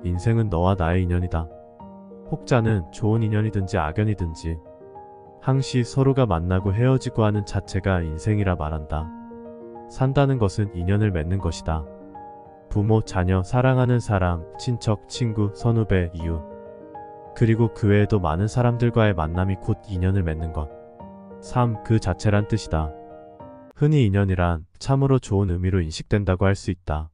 인생은 너와 나의 인연이다. 혹자는 좋은 인연이든지 악연이든지 항시 서로가 만나고 헤어지고 하는 자체가 인생이라 말한다. 산다는 것은 인연을 맺는 것이다. 부모, 자녀, 사랑하는 사람, 친척, 친구, 선후배, 이웃, 그리고 그 외에도 많은 사람들과의 만남이 곧 인연을 맺는 것. 삶 그 자체란 뜻이다. 흔히 인연이란 참으로 좋은 의미로 인식된다고 할 수 있다.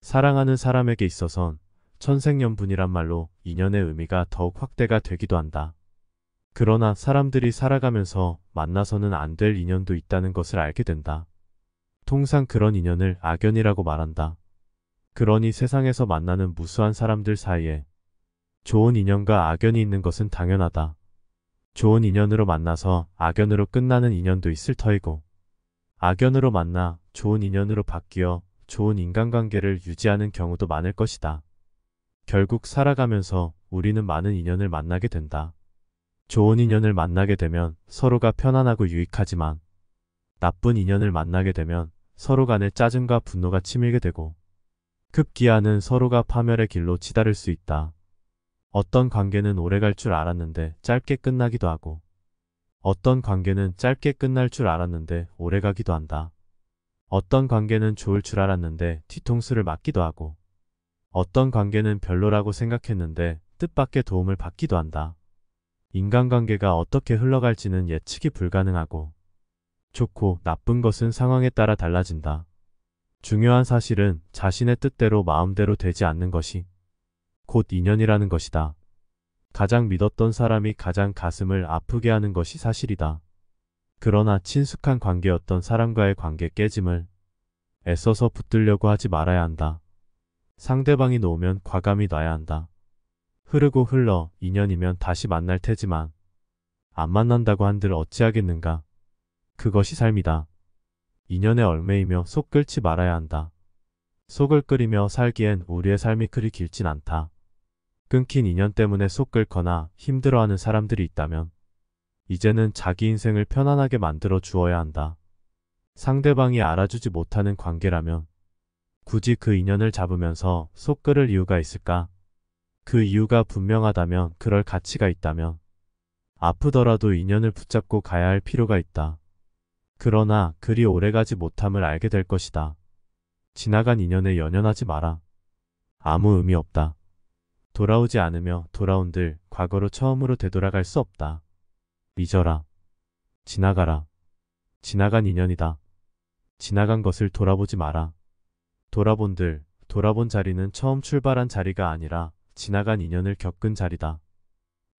사랑하는 사람에게 있어선 천생연분이란 말로 인연의 의미가 더욱 확대가 되기도 한다. 그러나 사람들이 살아가면서 만나서는 안 될 인연도 있다는 것을 알게 된다. 통상 그런 인연을 악연이라고 말한다. 그러니 세상에서 만나는 무수한 사람들 사이에 좋은 인연과 악연이 있는 것은 당연하다. 좋은 인연으로 만나서 악연으로 끝나는 인연도 있을 터이고, 악연으로 만나 좋은 인연으로 바뀌어 좋은 인간관계를 유지하는 경우도 많을 것이다. 결국 살아가면서 우리는 많은 인연을 만나게 된다. 좋은 인연을 만나게 되면 서로가 편안하고 유익하지만, 나쁜 인연을 만나게 되면 서로 간에 짜증과 분노가 치밀게 되고, 급기야는 서로가 파멸의 길로 치달을 수 있다. 어떤 관계는 오래갈 줄 알았는데 짧게 끝나기도 하고, 어떤 관계는 짧게 끝날 줄 알았는데 오래가기도 한다. 어떤 관계는 좋을 줄 알았는데 뒤통수를 맞기도 하고, 어떤 관계는 별로라고 생각했는데 뜻밖의 도움을 받기도 한다. 인간관계가 어떻게 흘러갈지는 예측이 불가능하고, 좋고 나쁜 것은 상황에 따라 달라진다. 중요한 사실은 자신의 뜻대로 마음대로 되지 않는 것이 곧 인연이라는 것이다. 가장 믿었던 사람이 가장 가슴을 아프게 하는 것이 사실이다. 그러나 친숙한 관계였던 사람과의 관계 깨짐을 애써서 붙들려고 하지 말아야 한다. 상대방이 놓으면 과감히 놔야 한다. 흐르고 흘러 인연이면 다시 만날 테지만 안 만난다고 한들 어찌하겠는가. 그것이 삶이다. 인연에 얽매이며 속 끓지 말아야 한다. 속을 끓이며 살기엔 우리의 삶이 그리 길진 않다. 끊긴 인연 때문에 속 끓거나 힘들어하는 사람들이 있다면 이제는 자기 인생을 편안하게 만들어 주어야 한다. 상대방이 알아주지 못하는 관계라면 굳이 그 인연을 잡으면서 속 끓을 이유가 있을까? 그 이유가 분명하다면, 그럴 가치가 있다면 아프더라도 인연을 붙잡고 가야 할 필요가 있다. 그러나 그리 오래가지 못함을 알게 될 것이다. 지나간 인연에 연연하지 마라. 아무 의미 없다. 돌아오지 않으며 돌아온들 과거로 처음으로 되돌아갈 수 없다. 잊어라. 지나가라. 지나간 인연이다. 지나간 것을 돌아보지 마라. 돌아본들, 돌아본 자리는 처음 출발한 자리가 아니라 지나간 인연을 겪은 자리다.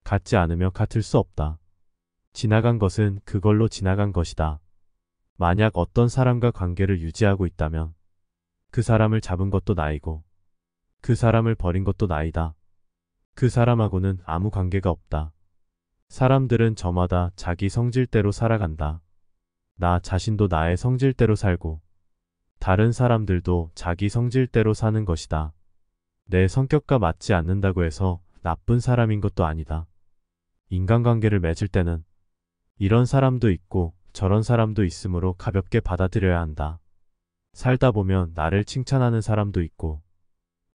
같지 않으며 같을 수 없다. 지나간 것은 그걸로 지나간 것이다. 만약 어떤 사람과 관계를 유지하고 있다면 그 사람을 잡은 것도 나이고 그 사람을 버린 것도 나이다. 그 사람하고는 아무 관계가 없다. 사람들은 저마다 자기 성질대로 살아간다. 나 자신도 나의 성질대로 살고 다른 사람들도 자기 성질대로 사는 것이다. 내 성격과 맞지 않는다고 해서 나쁜 사람인 것도 아니다. 인간관계를 맺을 때는 이런 사람도 있고 저런 사람도 있으므로 가볍게 받아들여야 한다. 살다 보면 나를 칭찬하는 사람도 있고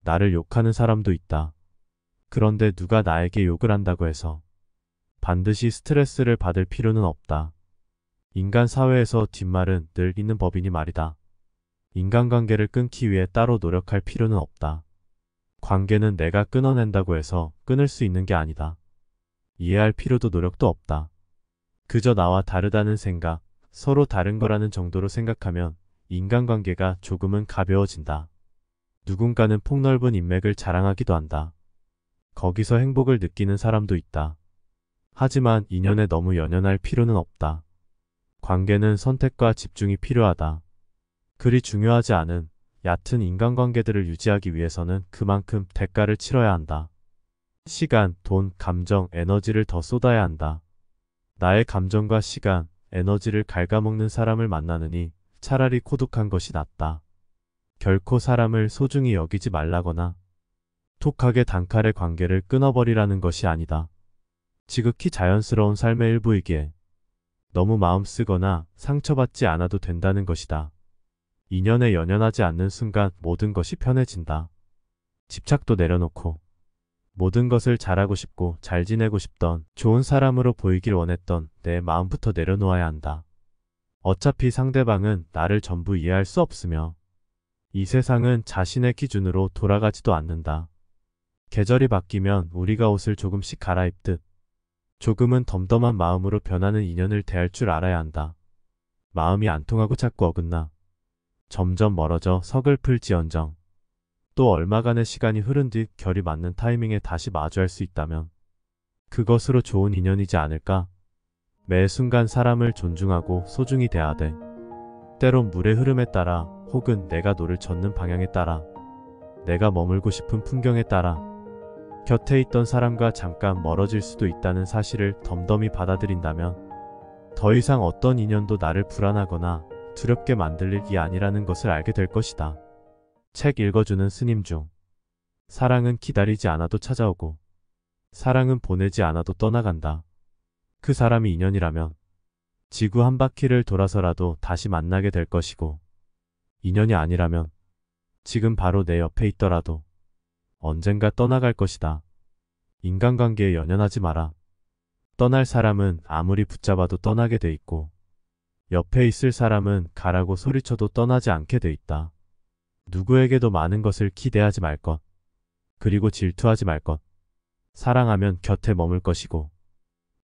나를 욕하는 사람도 있다. 그런데 누가 나에게 욕을 한다고 해서 반드시 스트레스를 받을 필요는 없다. 인간 사회에서 뒷말은 늘 있는 법이니 말이다. 인간관계를 끊기 위해 따로 노력할 필요는 없다. 관계는 내가 끊어낸다고 해서 끊을 수 있는 게 아니다. 이해할 필요도 노력도 없다. 그저 나와 다르다는 생각, 서로 다른 거라는 정도로 생각하면 인간관계가 조금은 가벼워진다. 누군가는 폭넓은 인맥을 자랑하기도 한다. 거기서 행복을 느끼는 사람도 있다. 하지만 인연에 너무 연연할 필요는 없다. 관계는 선택과 집중이 필요하다. 그리 중요하지 않은 얕은 인간관계들을 유지하기 위해서는 그만큼 대가를 치러야 한다. 시간, 돈, 감정, 에너지를 더 쏟아야 한다. 나의 감정과 시간, 에너지를 갉아먹는 사람을 만나느니 차라리 고독한 것이 낫다. 결코 사람을 소중히 여기지 말라거나 톡하게 단칼에 관계를 끊어버리라는 것이 아니다. 지극히 자연스러운 삶의 일부이기에 너무 마음 쓰거나 상처받지 않아도 된다는 것이다. 인연에 연연하지 않는 순간 모든 것이 편해진다. 집착도 내려놓고 모든 것을 잘하고 싶고 잘 지내고 싶던 좋은 사람으로 보이길 원했던 내 마음부터 내려놓아야 한다. 어차피 상대방은 나를 전부 이해할 수 없으며 이 세상은 자신의 기준으로 돌아가지도 않는다. 계절이 바뀌면 우리가 옷을 조금씩 갈아입듯 조금은 덤덤한 마음으로 변하는 인연을 대할 줄 알아야 한다. 마음이 안 통하고 자꾸 어긋나 점점 멀어져 서글플지언정 또 얼마간의 시간이 흐른 뒤 결이 맞는 타이밍에 다시 마주할 수 있다면 그것으로 좋은 인연이지 않을까? 매 순간 사람을 존중하고 소중히 대하되 때론 물의 흐름에 따라 혹은 내가 노를 젓는 방향에 따라 내가 머물고 싶은 풍경에 따라 곁에 있던 사람과 잠깐 멀어질 수도 있다는 사실을 덤덤히 받아들인다면 더 이상 어떤 인연도 나를 불안하거나 두렵게 만들 일이 아니라는 것을 알게 될 것이다. 책 읽어주는 스님 중 사랑은 기다리지 않아도 찾아오고 사랑은 보내지 않아도 떠나간다. 그 사람이 인연이라면 지구 한 바퀴를 돌아서라도 다시 만나게 될 것이고 인연이 아니라면 지금 바로 내 옆에 있더라도 언젠가 떠나갈 것이다. 인간관계에 연연하지 마라. 떠날 사람은 아무리 붙잡아도 떠나게 돼 있고 옆에 있을 사람은 가라고 소리쳐도 떠나지 않게 돼 있다. 누구에게도 많은 것을 기대하지 말 것. 그리고 질투하지 말 것. 사랑하면 곁에 머물 것이고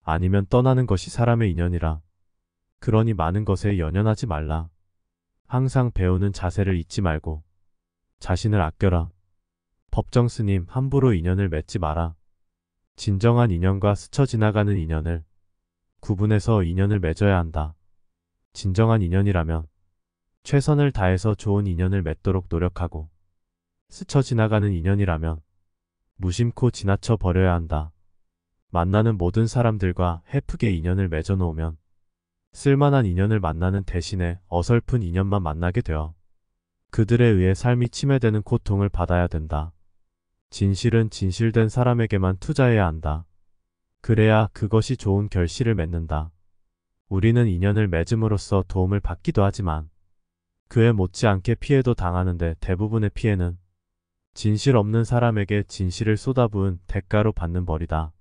아니면 떠나는 것이 사람의 인연이라. 그러니 많은 것에 연연하지 말라. 항상 배우는 자세를 잊지 말고 자신을 아껴라. 법정 스님 함부로 인연을 맺지 마라. 진정한 인연과 스쳐 지나가는 인연을 구분해서 인연을 맺어야 한다. 진정한 인연이라면 최선을 다해서 좋은 인연을 맺도록 노력하고 스쳐 지나가는 인연이라면 무심코 지나쳐 버려야 한다. 만나는 모든 사람들과 헤프게 인연을 맺어 놓으면 쓸만한 인연을 만나는 대신에 어설픈 인연만 만나게 되어 그들에 의해 삶이 침해되는 고통을 받아야 된다. 진실은 진실된 사람에게만 투자해야 한다. 그래야 그것이 좋은 결실을 맺는다. 우리는 인연을 맺음으로써 도움을 받기도 하지만 그에 못지않게 피해도 당하는데 대부분의 피해는 진실 없는 사람에게 진실을 쏟아부은 대가로 받는 벌이다.